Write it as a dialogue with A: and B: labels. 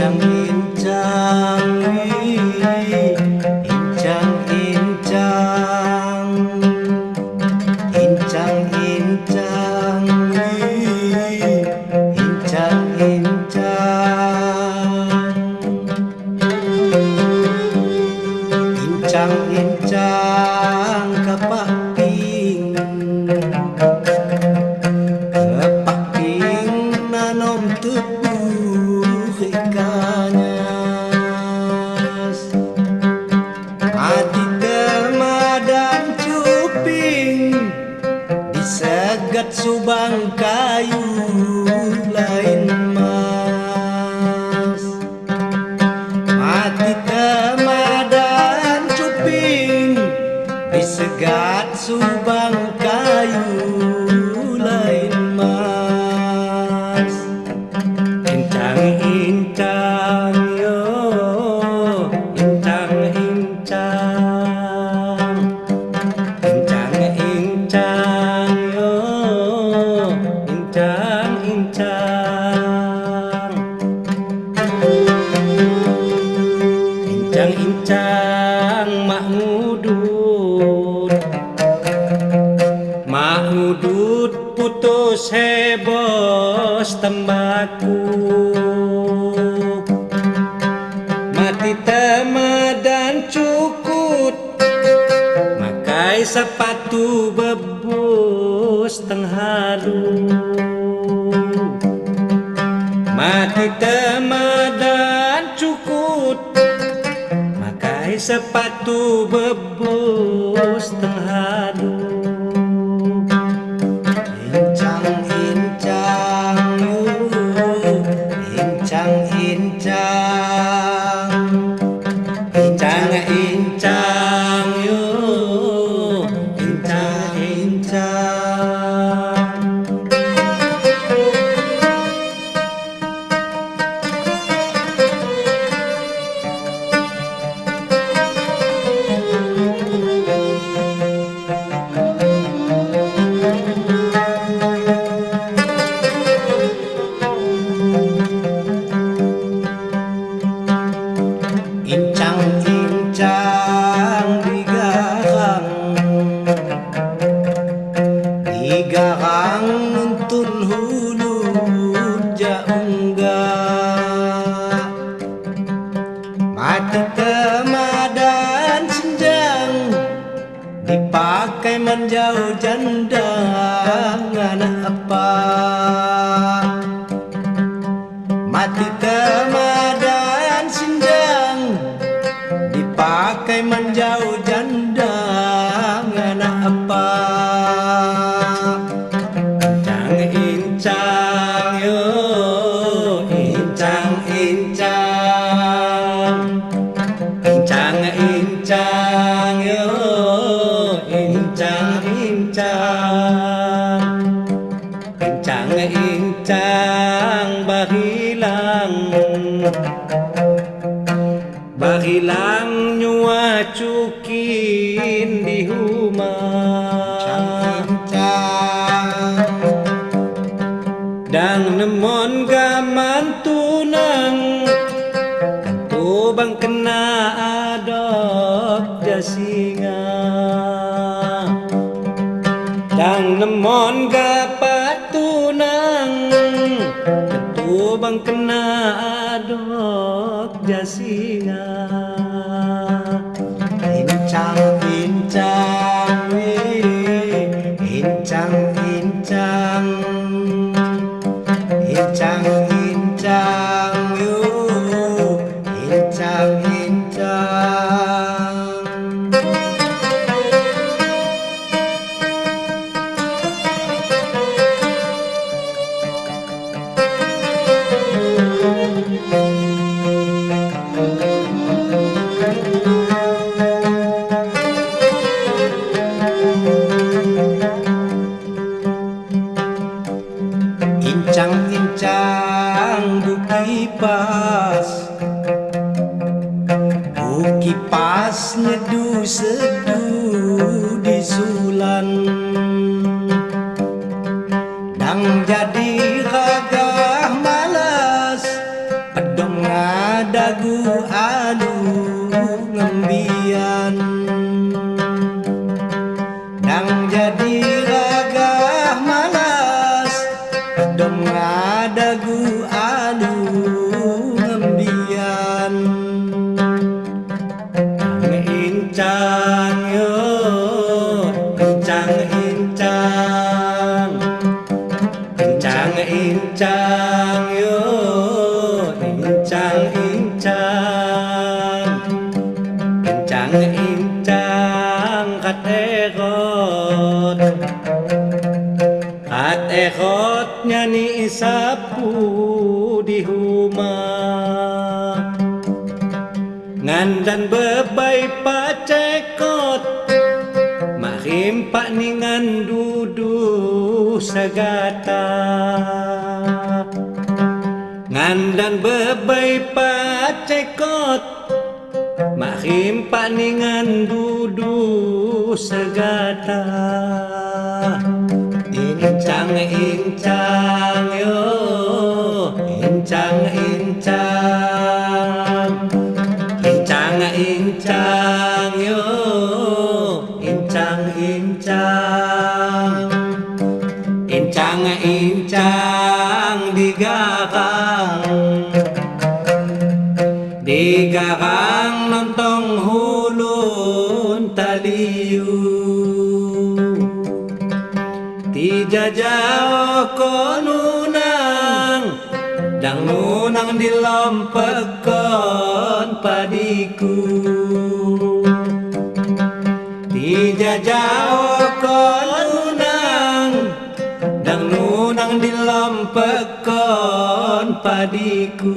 A: Incang-incang, incang-incang, incang-incang, incang-incang kapaping nanom tubuh ikanyas mati temadan cuping disegat subang kayu lain mas mati temadan cuping disegat subang kayu lain mas incang-incang yo incang-incang incang-incang yo incang-incang incang-incang mak ngudut putus hebos tembaku mati temadan cukut makai sepatu bebus tenghalu mati temadan cukut makai sepatu bebus tenghalu incang-incang incang-incang incang-incang yo incang-incang incang-incang digarang nuntun hulu jaungga mati temadan senjang dipakai menjauh janda ngana apa mati temadan senjang dipakai menjauh janda ngana apa incang-incang yo incang-incang incang-incang yo incang-incang incang-incang bahilang nyua cukin di rumah dang nemon gaman tunang kantu bang kena adok jasinga dang nemon gapat tunang kantu bang kena adok jasinga incang-incang incang-incang incang-incang yo incang-incang incang-incang bukipas nyedu-sedu di sulan dang jadi gagah malas pedongan dagu alu ngembian nang jadi ragah malas dong dagu alu ngembian incang yo incang incang incang incang yo incang incang incang incang kat ekot nyanyi sapu di rumah ngandan bebay pacekot makim pak ningan dudu sagata ngandan bebay pacekot makim pak ningan dudu sagata incang incang yo incang incang incang incang yo incang incang incang incang digarang nontong hulun taliu ti jajao ko nunang dang nunang dilompekon padiku ti jajao ko nunang dang nunang dilompekon padiku